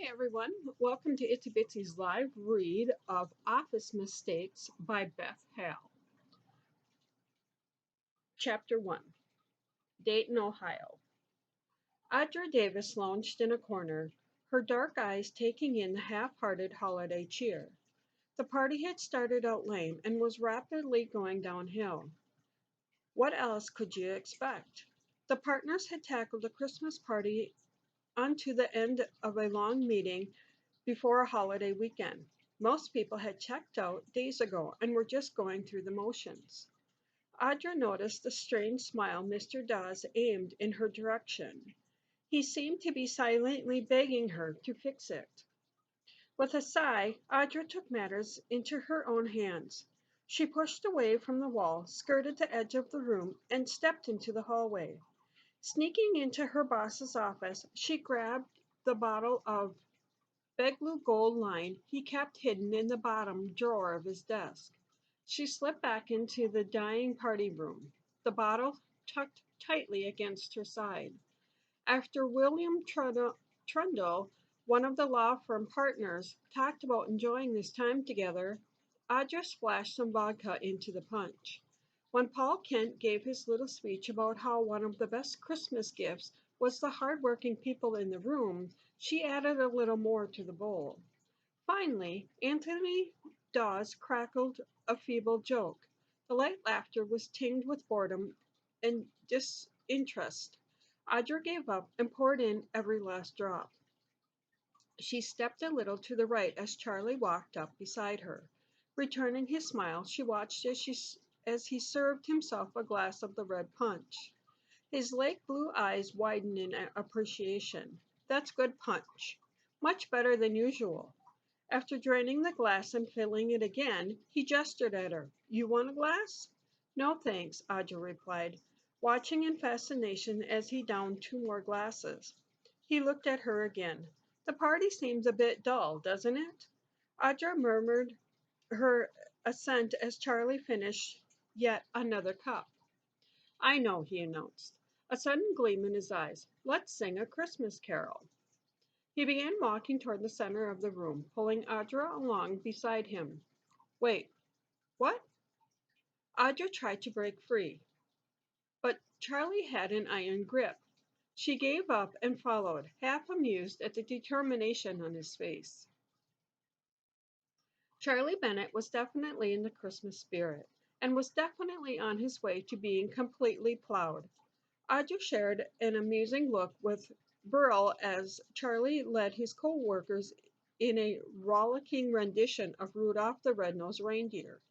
Hi everyone, welcome to Itsy Bitsy's live read of Office Mistakes by Beth Hale. Chapter 1, Dayton, Ohio. Audra Davis lounged in a corner, her dark eyes taking in the half-hearted holiday cheer. The party had started out lame and was rapidly going downhill. What else could you expect? The partners had tackled the Christmas party onto the end of a long meeting before a holiday weekend. Most people had checked out days ago and were just going through the motions. Audra noticed the strange smile Mr. Dawes aimed in her direction. He seemed to be silently begging her to fix it. With a sigh, Audra took matters into her own hands. She pushed away from the wall, skirted the edge of the room, and stepped into the hallway. Sneaking into her boss's office, she grabbed the bottle of Beglu gold line he kept hidden in the bottom drawer of his desk. She slipped back into the dying party room, the bottle tucked tightly against her side. After William Trundle, one of the law firm partners, talked about enjoying this time together, Audra splashed some vodka into the punch. When Paul Kent gave his little speech about how one of the best Christmas gifts was the hard-working people in the room, she added a little more to the bowl. Finally, Anthony Dawes crackled a feeble joke. The light laughter was tinged with boredom and disinterest. Audra gave up and poured in every last drop. She stepped a little to the right as Charlie walked up beside her. Returning his smile, she watched as he served himself a glass of the red punch. His lake blue eyes widened in appreciation. That's good punch. Much better than usual. After draining the glass and filling it again, he gestured at her. You want a glass? No, thanks, Audra replied, watching in fascination as he downed two more glasses. He looked at her again. The party seems a bit dull, doesn't it? Audra murmured her assent as Charlie finished yet another cup. I know, he announced, a sudden gleam in his eyes. Let's sing a Christmas carol. He began walking toward the center of the room, pulling Audra along beside him. Wait, what? Audra tried to break free, but Charlie had an iron grip. She gave up and followed, half amused at the determination on his face. Charlie Bennett was definitely in the Christmas spirit, and was definitely on his way to being completely plowed. Audra shared an amusing look with Burl as Charlie led his co-workers in a rollicking rendition of Rudolph the Red-Nosed Reindeer.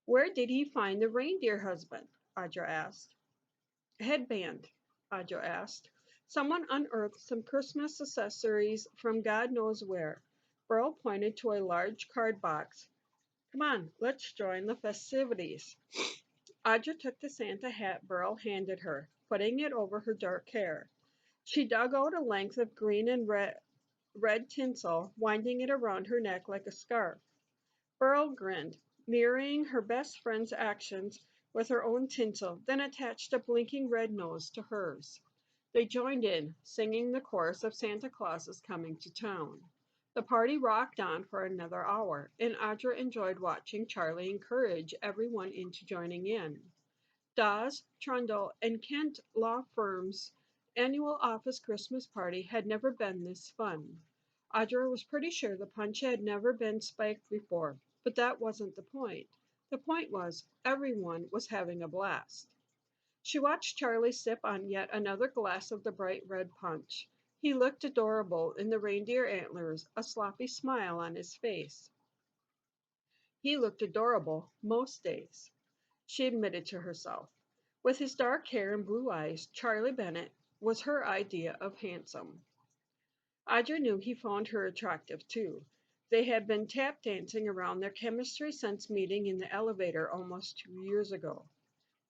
Where did he find the reindeer husband? Audra asked. Headband, Audra asked. Someone unearthed some Christmas accessories from God knows where. Burl pointed to a large card box. Come on, let's join the festivities. Audra took the Santa hat Burl handed her, putting it over her dark hair. She dug out a length of green and red tinsel, winding it around her neck like a scarf. Burl grinned, mirroring her best friend's actions with her own tinsel, then attached a blinking red nose to hers. They joined in, singing the chorus of Santa Claus is Coming to Town. The party rocked on for another hour, and Audra enjoyed watching Charlie encourage everyone into joining in. Dawes, Trundle, and Kent law firm's annual office Christmas party had never been this fun. Audra was pretty sure the punch had never been spiked before, but that wasn't the point. The point was, everyone was having a blast. She watched Charlie sip on yet another glass of the bright red punch. He looked adorable in the reindeer antlers, a sloppy smile on his face. He looked adorable most days, she admitted to herself. With his dark hair and blue eyes, Charlie Bennett was her idea of handsome. Audra knew he found her attractive too. They had been tap dancing around their chemistry since meeting in the elevator almost 2 years ago.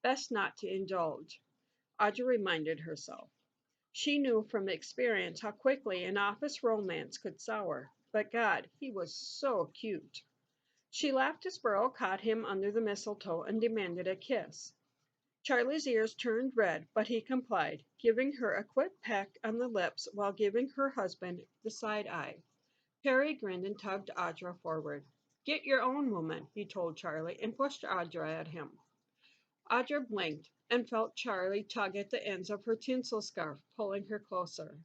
Best not to indulge, Audra reminded herself. She knew from experience how quickly an office romance could sour, but God, he was so cute. She laughed as Burl caught him under the mistletoe and demanded a kiss. Charlie's ears turned red, but he complied, giving her a quick peck on the lips while giving her husband the side eye. Harry grinned and tugged Audra forward. Get your own woman, he told Charlie, and pushed Audra at him. Audra blinked and felt Charlie tug at the ends of her tinsel scarf, pulling her closer.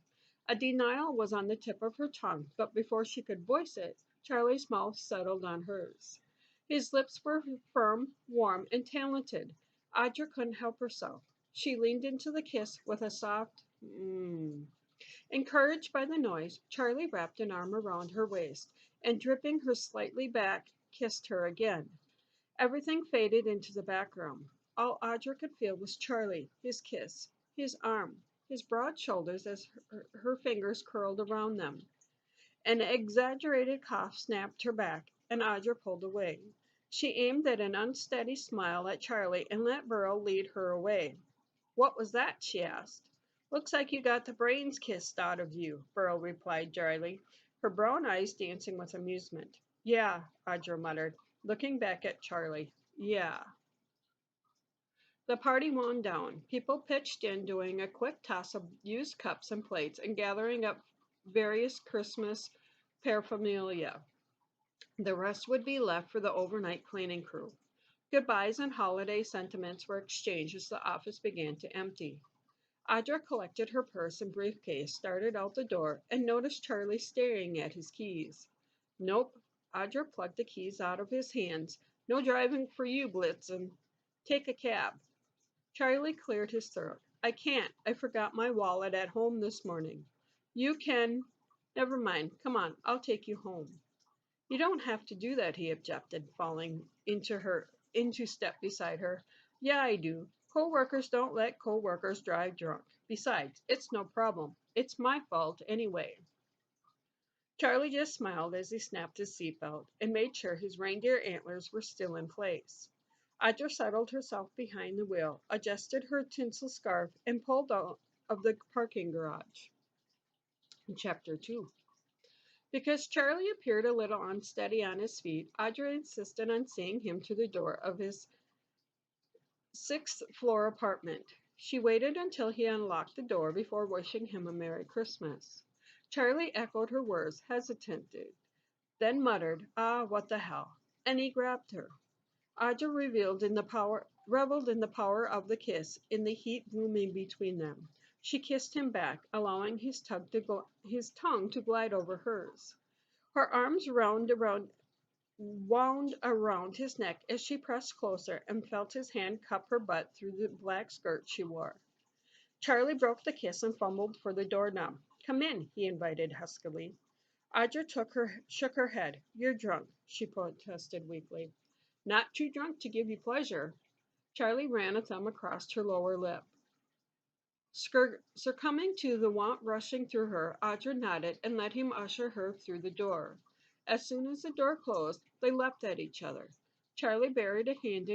A denial was on the tip of her tongue, but before she could voice it, Charlie's mouth settled on hers. His lips were firm, warm, and talented. Audra couldn't help herself. She leaned into the kiss with a soft mmm. Encouraged by the noise, Charlie wrapped an arm around her waist and, dripping her slightly back, kissed her again. Everything faded into the background. All Audra could feel was Charlie, his kiss, his arm, his broad shoulders as her fingers curled around them. An exaggerated cough snapped her back, and Audra pulled away. She aimed at an unsteady smile at Charlie and let Burl lead her away. What was that? She asked. Looks like you got the brains kissed out of you, Burl replied dryly, her brown eyes dancing with amusement. Yeah, Audra muttered, looking back at Charlie. Yeah. The party wound down. People pitched in, doing a quick toss of used cups and plates and gathering up various Christmas paraphernalia. The rest would be left for the overnight cleaning crew. Goodbyes and holiday sentiments were exchanged as the office began to empty. Audra collected her purse and briefcase, started out the door, and noticed Charlie staring at his keys. Nope. Audra plucked the keys out of his hands. No driving for you, Blitzen. Take a cab. Charlie cleared his throat. I can't. I forgot my wallet at home this morning. You can. Never mind. Come on, I'll take you home. You don't have to do that, he objected, falling into step beside her. Yeah, I do. Co-workers don't let co-workers drive drunk. Besides, it's no problem. It's my fault anyway. Charlie just smiled as he snapped his seatbelt and made sure his reindeer antlers were still in place. Audra settled herself behind the wheel, adjusted her tinsel scarf, and pulled out of the parking garage. Chapter 2. Because Charlie appeared a little unsteady on his feet, Audra insisted on seeing him to the door of his sixth-floor apartment. She waited until he unlocked the door before wishing him a Merry Christmas. Charlie echoed her words, hesitated, then muttered, Ah, what the hell, and he grabbed her. Audra reveled in the power of the kiss, in the heat blooming between them. She kissed him back, allowing his tongue to glide over hers. Her arms wound around his neck as she pressed closer and felt his hand cup her butt through the black skirt she wore. Charlie broke the kiss and fumbled for the doorknob. Come in, he invited huskily. Audra shook her head. You're drunk, she protested weakly. Not too drunk to give you pleasure. Charlie ran a thumb across her lower lip. Succumbing to the want rushing through her, Audra nodded and let him usher her through the door. As soon as the door closed, they leapt at each other. Charlie buried a hand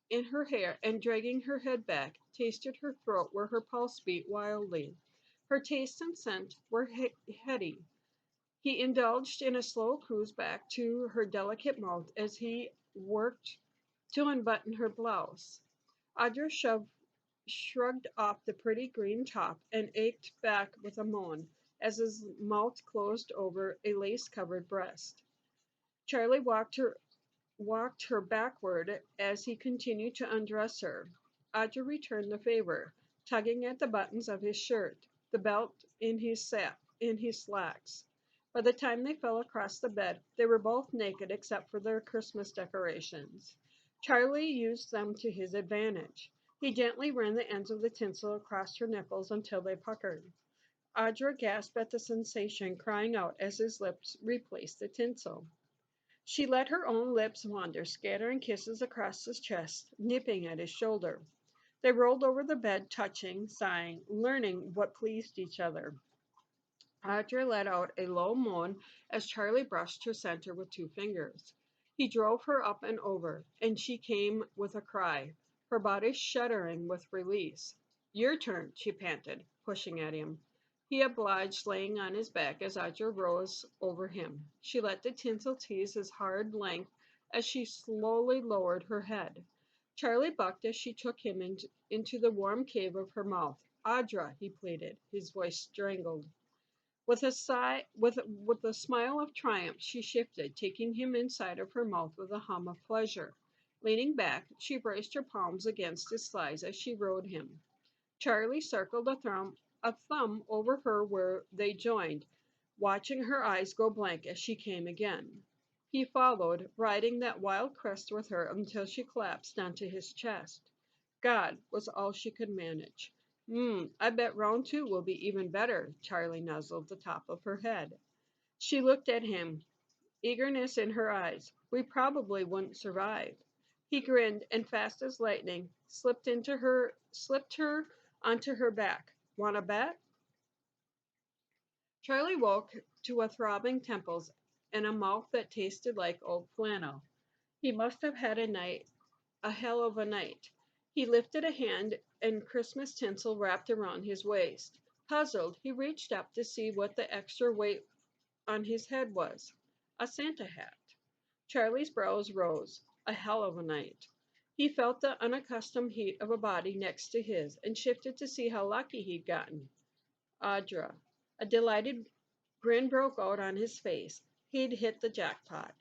in her hair and, dragging her head back, tasted her throat where her pulse beat wildly. Her taste and scent were heady. He indulged in a slow cruise back to her delicate mouth as he worked to unbutton her blouse. Audra shrugged off the pretty green top and ached back with a moan as his mouth closed over a lace-covered breast. Charlie walked her backward as he continued to undress her. Audra returned the favor, tugging at the buttons of his shirt, the belt in his slacks. By the time they fell across the bed, they were both naked except for their Christmas decorations. Charlie used them to his advantage. He gently ran the ends of the tinsel across her nipples until they puckered. Audra gasped at the sensation, crying out as his lips replaced the tinsel. She let her own lips wander, scattering kisses across his chest, nipping at his shoulder. They rolled over the bed, touching, sighing, learning what pleased each other. Audra let out a low moan as Charlie brushed her center with two fingers. He drove her up and over, and she came with a cry, her body shuddering with release. Your turn, she panted, pushing at him. He obliged, laying on his back as Audra rose over him. She let the tinsel tease his hard length as she slowly lowered her head. Charlie bucked as she took him into the warm cave of her mouth. Audra, he pleaded, his voice strangled. With a smile of triumph, she shifted, taking him inside of her mouth with a hum of pleasure. Leaning back, she braced her palms against his thighs as she rode him. Charlie circled a thumb over her where they joined, watching her eyes go blank as she came again. He followed, riding that wild crest with her until she collapsed onto his chest. God was all she could manage. I bet round two will be even better. Charlie nuzzled the top of her head. She looked at him, eagerness in her eyes. We probably wouldn't survive. He grinned and fast as lightning slipped her onto her back. Wanna bet? Charlie woke to a throbbing temples and a mouth that tasted like old flannel. He must have had a hell of a night. He lifted a hand and Christmas tinsel wrapped around his waist. Puzzled, he reached up to see what the extra weight on his head was. A Santa hat. Charlie's brows rose. A hell of a night. He felt the unaccustomed heat of a body next to his and shifted to see how lucky he'd gotten. Audra. A delighted grin broke out on his face. He'd hit the jackpot.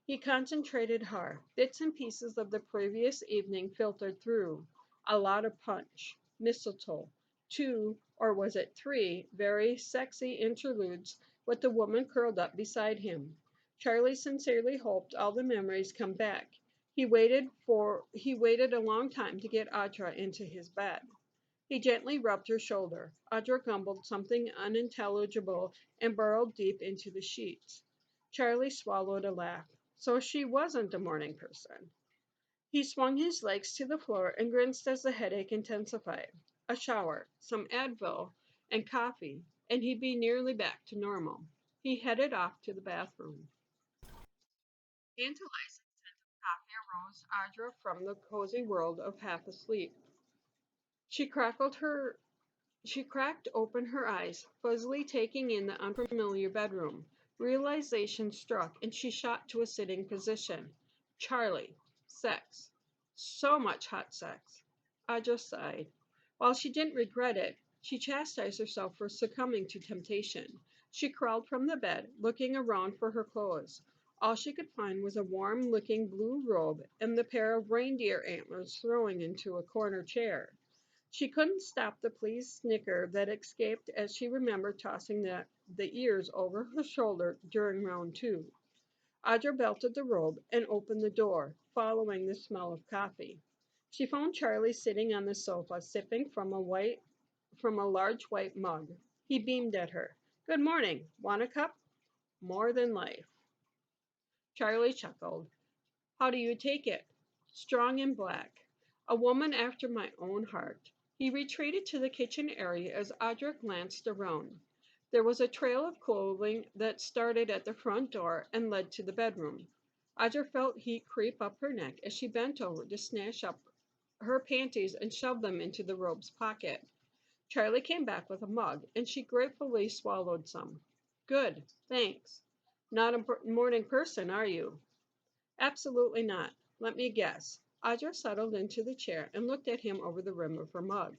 He concentrated hard. Bits and pieces of the previous evening filtered through. A lot of punch, mistletoe, two, or was it three, very sexy interludes with the woman curled up beside him. Charlie sincerely hoped all the memories come back. He waited a long time to get Audra into his bed. He gently rubbed her shoulder. Audra gumbled something unintelligible and burrowed deep into the sheets. Charlie swallowed a laugh. So she wasn't a morning person. He swung his legs to the floor and grimaced as the headache intensified. A shower, some Advil, and coffee, and he'd be nearly back to normal. He headed off to the bathroom. Tantalizing scent of coffee aroused Audra from the cozy world of half asleep. She crackled her She cracked open her eyes, fuzzily taking in the unfamiliar bedroom. Realization struck, and she shot to a sitting position. Charlie. Sex. So much hot sex. Audra sighed. While she didn't regret it, she chastised herself for succumbing to temptation. She crawled from the bed, looking around for her clothes. All she could find was a warm-looking blue robe and the pair of reindeer antlers throwing into a corner chair. She couldn't stop the pleased snicker that escaped as she remembered tossing the ears over her shoulder during round two. Audra belted the robe and opened the door, following the smell of coffee. She found Charlie sitting on the sofa, sipping from a large white mug. He beamed at her. Good morning. Want a cup? More than life. Charlie chuckled. How do you take it? Strong and black. A woman after my own heart. He retreated to the kitchen area as Audra glanced around. There was a trail of clothing that started at the front door and led to the bedroom. Audra felt heat creep up her neck as she bent over to snatch up her panties and shove them into the robe's pocket. Charlie came back with a mug, and she gratefully swallowed some. Good, thanks. Not a morning person, are you? Absolutely not. Let me guess. Audra settled into the chair and looked at him over the rim of her mug.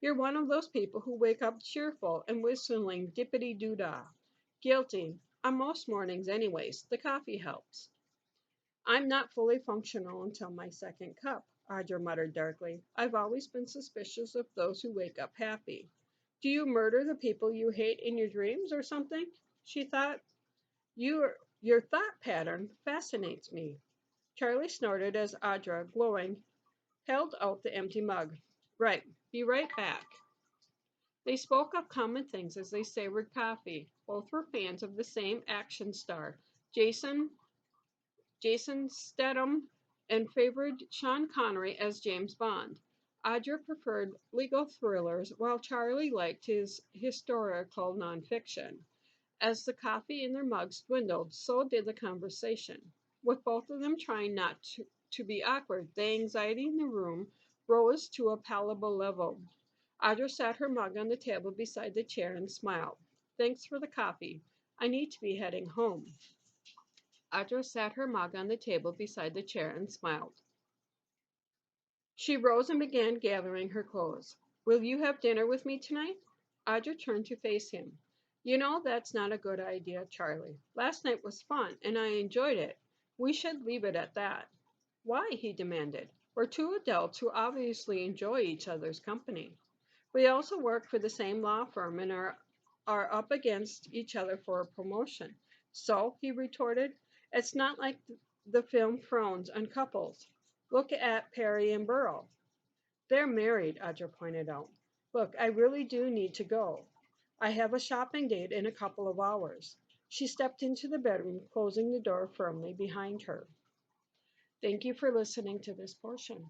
You're one of those people who wake up cheerful and whistling dippity-doo-dah. Guilty. On most mornings, anyways. The coffee helps. I'm not fully functional until my second cup, Audra muttered darkly. I've always been suspicious of those who wake up happy. Do you murder the people you hate in your dreams or something? She thought. Your thought pattern fascinates me. Charlie snorted as Audra, glowing, held out the empty mug. Right, be right back. They spoke of common things as they savored coffee. Both were fans of the same action star, Jason Jason Statham, and favored Sean Connery as James Bond. Audra preferred legal thrillers, while Charlie liked his historical nonfiction. As the coffee in their mugs dwindled, so did the conversation. With both of them trying not to be awkward, the anxiety in the room rose to a palatable level. Audra sat her mug on the table beside the chair and smiled. Thanks for the coffee. I need to be heading home. Audra sat her mug on the table beside the chair and smiled. She rose and began gathering her clothes. Will you have dinner with me tonight? Audra turned to face him. You know, that's not a good idea, Charlie. Last night was fun, and I enjoyed it. We should leave it at that. Why? He demanded. We're two adults who obviously enjoy each other's company. We also work for the same law firm and are up against each other for a promotion. So, he retorted, it's not like the film frowns on couples. Look at Perry and Burl. They're married, Audra pointed out. Look, I really do need to go. I have a shopping date in a couple of hours. She stepped into the bedroom, closing the door firmly behind her. Thank you for listening to this portion.